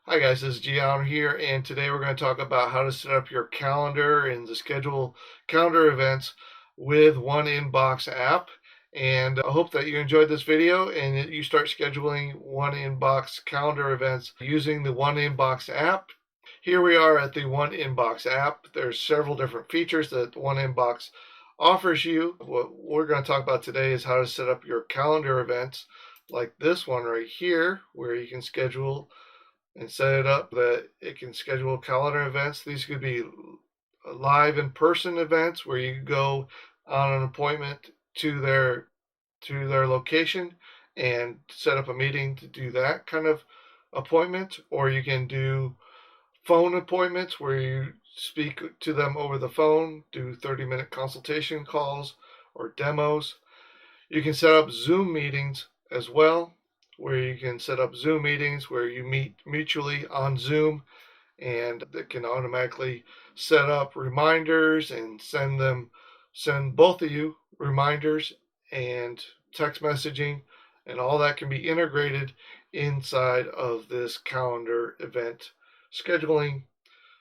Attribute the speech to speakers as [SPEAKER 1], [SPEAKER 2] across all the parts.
[SPEAKER 1] Hi guys, this is Allan here, and today we're going to talk about how to set up your calendar and to schedule calendar events with One Inbox app. And I hope that you enjoyed this video and that you start scheduling One Inbox calendar events using the One Inbox app. Here we are at the One Inbox app. There's several different features that One Inbox offers you. What we're going to talk about today is how to set up your calendar events like this one right here, where you can schedule and set it up that it can schedule calendar events. These could be live in-person events where you go on an appointment to their location and set up a meeting to do that kind of appointment, or you can do phone appointments where you speak to them over the phone, do 30-minute consultation calls or demos. You can set up Zoom meetings as well, where you can set up Zoom meetings where you meet mutually on Zoom, and that can automatically set up reminders and send both of you reminders and text messaging, and all that can be integrated inside of this calendar event scheduling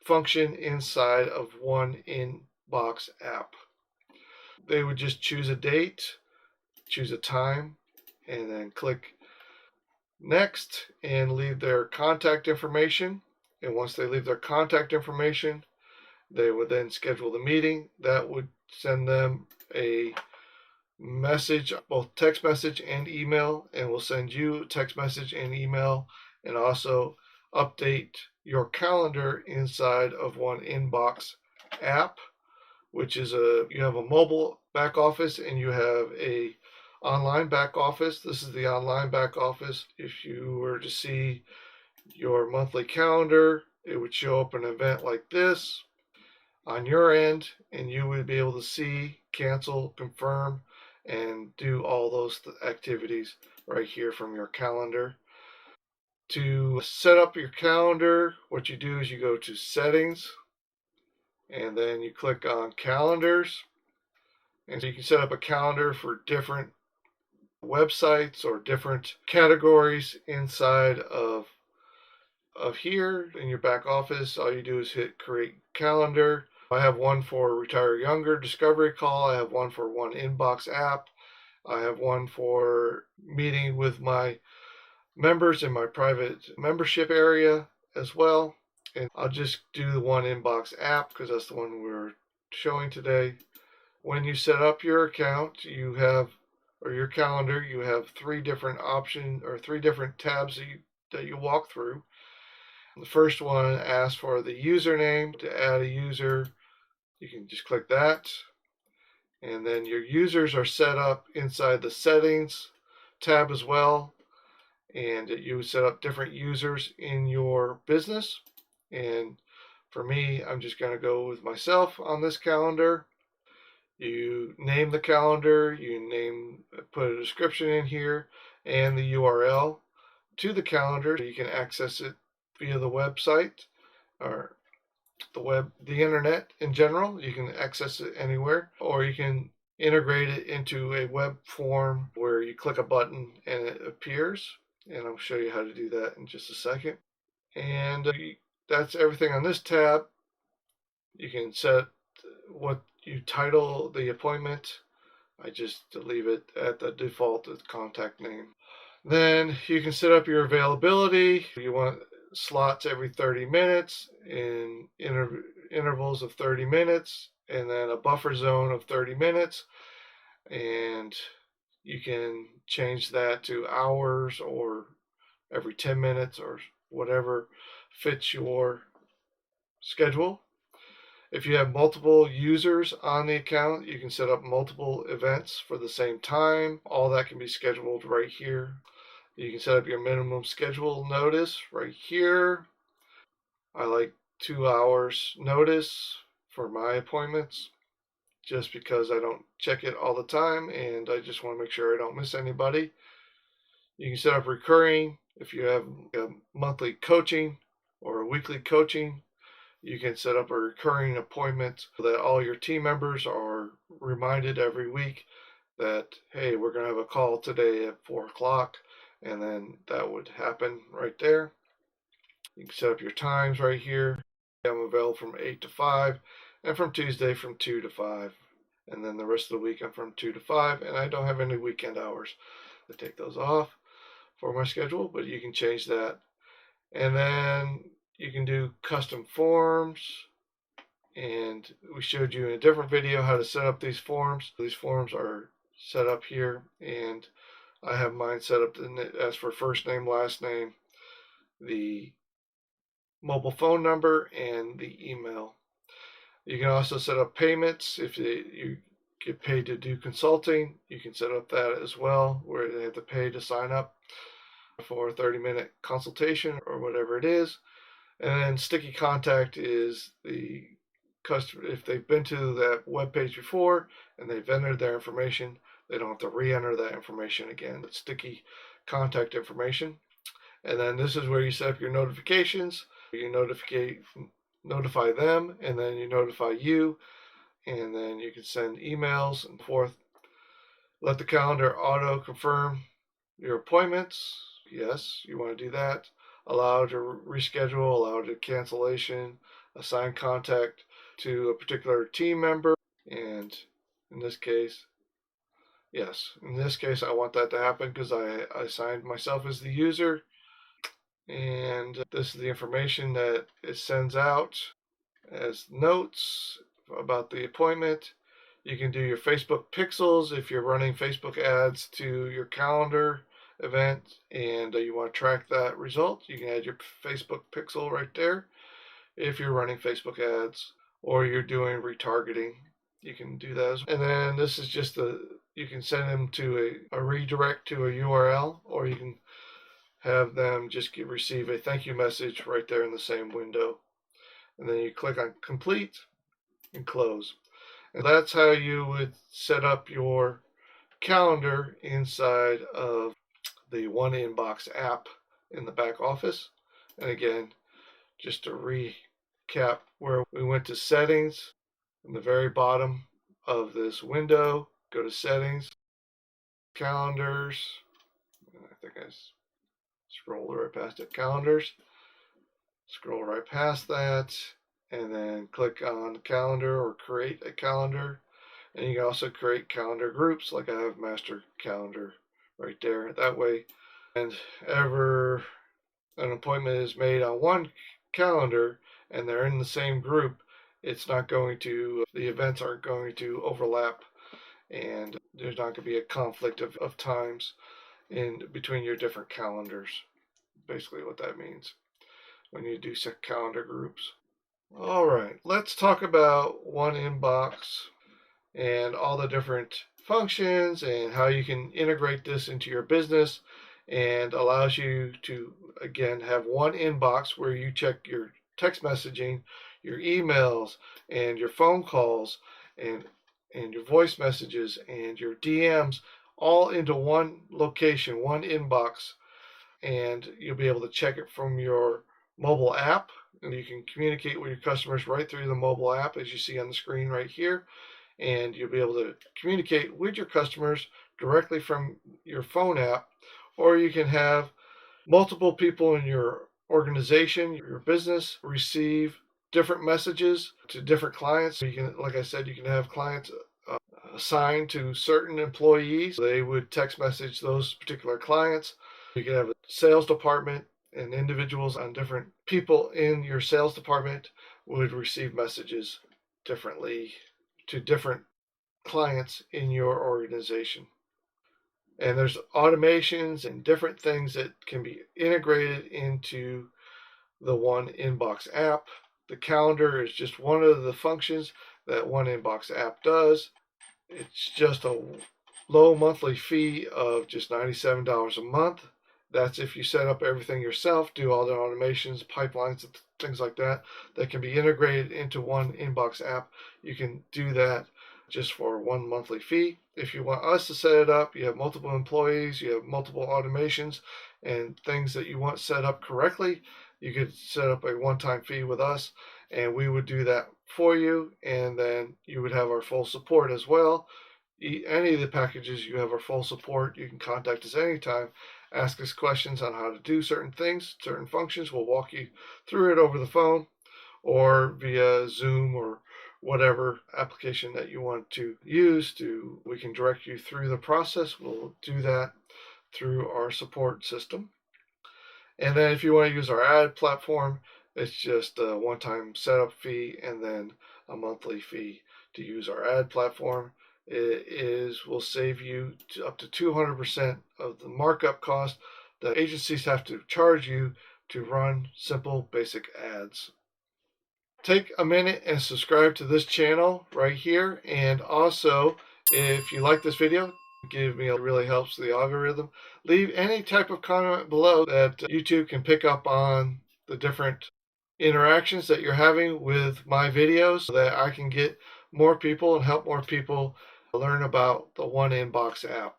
[SPEAKER 1] function inside of One Inbox app. They would just choose a date, choose a time, and then click next and leave their contact information. And once they leave their contact information, they would then schedule the meeting. That would send them a message, both text message and email, and will send you text message and email, and also update your calendar inside of One Inbox app, which is you have a mobile back office and you have a online back office. This is the online back office. If you were to see your monthly calendar, it would show up an event like this on your end, and you would be able to see, cancel, confirm, and do all those activities right here from your calendar. To set up your calendar, what you do is you go to settings and then you click on calendars, and so you can set up a calendar for different websites or different categories inside of here in your back office. All you do is hit create calendar. I have one for Retire Younger Discovery Call. I have one for One Inbox app. I have one for meeting with my members in my private membership area as well. And I'll just do the One Inbox app because that's the one we're showing today. When you set up your account, or your calendar, you have three different options or three different tabs that you walk through. The first one asks for the username. To add a user, you can just click that. And then your users are set up inside the settings tab as well. And you set up different users in your business. And for me, I'm just going to go with myself on this calendar. You name the calendar, put a description in here and the URL to the calendar. You can access it via the website or the internet in general. You can access it anywhere, or you can integrate it into a web form where you click a button and it appears. And I'll show you how to do that in just a second. And that's everything on this tab. You can set what you title the appointment. I just leave it at the default contact name. Then you can set up your availability. You want slots every 30 minutes in intervals of 30 minutes, and then a buffer zone of 30 minutes. And you can change that to hours or every 10 minutes or whatever fits your schedule. If you have multiple users on the account, you can set up multiple events for the same time. All that can be scheduled right here. You can set up your minimum schedule notice right here. I like 2 hours notice for my appointments just because I don't check it all the time and I just want to make sure I don't miss anybody. You can set up recurring if you have a monthly coaching or a weekly coaching. You can set up a recurring appointment so that all your team members are reminded every week that, hey, we're going to have a call today at 4 o'clock, and then that would happen right there. You can set up your times right here. I'm available from 8 to 5, and from Tuesday from 2 to 5. And then the rest of the week I'm from 2 to 5, and I don't have any weekend hours. I take those off for my schedule, but you can change that. And then you can do custom forms, and we showed you in a different video how to set up these forms. These forms are set up here, and I have mine set up as for first name, last name, the mobile phone number, and the email. You can also set up payments. If you get paid to do consulting, you can set up that as well, where they have to pay to sign up for a 30-minute consultation or whatever it is. And then sticky contact is the customer, if they've been to that web page before and they've entered their information, they don't have to re-enter that information again. It's sticky contact information. And then this is where you set up your notifications. You notify them, and then you notify you, and then you can send emails and forth. Let the calendar auto confirm your appointments. Yes, you want to do that. Allow to reschedule, allow to cancellation, assign contact to a particular team member, and in this case, yes, in this case I want that to happen because I assigned myself as the user, and this is the information that it sends out as notes about the appointment. You can do your Facebook pixels if you're running Facebook ads to your calendar event and you want to track that result. You can add your Facebook pixel right there. If you're running Facebook ads or you're doing retargeting, you can do that as well. And then this is just you can send them to a redirect to a URL, or you can have them just receive a thank you message right there in the same window. And then you click on complete and close. And that's how you would set up your calendar inside of the One Inbox app in the back office. And again, just to recap, where we went to settings in the very bottom of this window, go to settings, calendars, I think I scrolled right past it, calendars, scroll right past that, and then click on calendar or create a calendar. And you can also create calendar groups, like I have master calendar right there. That way, and ever an appointment is made on one calendar and they're in the same group, it's not going to, the events aren't going to overlap, and there's not going to be a conflict of times in between your different calendars. Basically what that means when you do set calendar groups. All right, let's talk about One Inbox and all the different functions and how you can integrate this into your business, and allows you to, again, have one inbox where you check your text messaging, your emails, and your phone calls, and your voice messages and your DMs all into one location, one inbox, and you'll be able to check it from your mobile app, and you can communicate with your customers right through the mobile app, as you see on the screen right here. And you'll be able to communicate with your customers directly from your phone app, or you can have multiple people in your organization, your business, receive different messages to different clients. You can, like I said, you can have clients assigned to certain employees. They would text message those particular clients. You can have a sales department, and individuals on different people in your sales department would receive messages differently to different clients in your organization. And there's automations and different things that can be integrated into the One Inbox app. The calendar is just one of the functions that One Inbox app does. It's just a low monthly fee of just $97 a month. That's if you set up everything yourself, do all the automations, pipelines, and things like that can be integrated into One Inbox app. You can do that just for one monthly fee. If you want us to set it up, you have multiple employees, you have multiple automations and things that you want set up correctly, you could set up a one-time fee with us, and we would do that for you, and then you would have our full support as well. Any of the packages, you have our full support. You can contact us anytime ask us questions on how to do certain things, certain functions. We'll walk you through it over the phone or via Zoom or whatever application that you want to use. We can direct you through the process. We'll do that through our support system. And then if you want to use our ad platform, it's just a one-time setup fee and then a monthly fee to use our ad platform. Will save you up to 200% of the markup cost that agencies have to charge you to run simple basic ads. Take a minute and subscribe to this channel right here. And also, if you like this video, give me, it really helps the algorithm. Leave any type of comment below that YouTube can pick up on the different interactions that you're having with my videos so that I can get more people and help more people learn about the One Inbox app.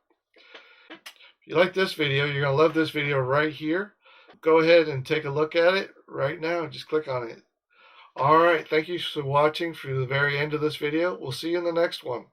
[SPEAKER 1] If you like this video, you're going to love this video right here. Go ahead and take a look at it right now. Just click on it. All right, thank you for watching through the very end of this video. We'll see you in the next one.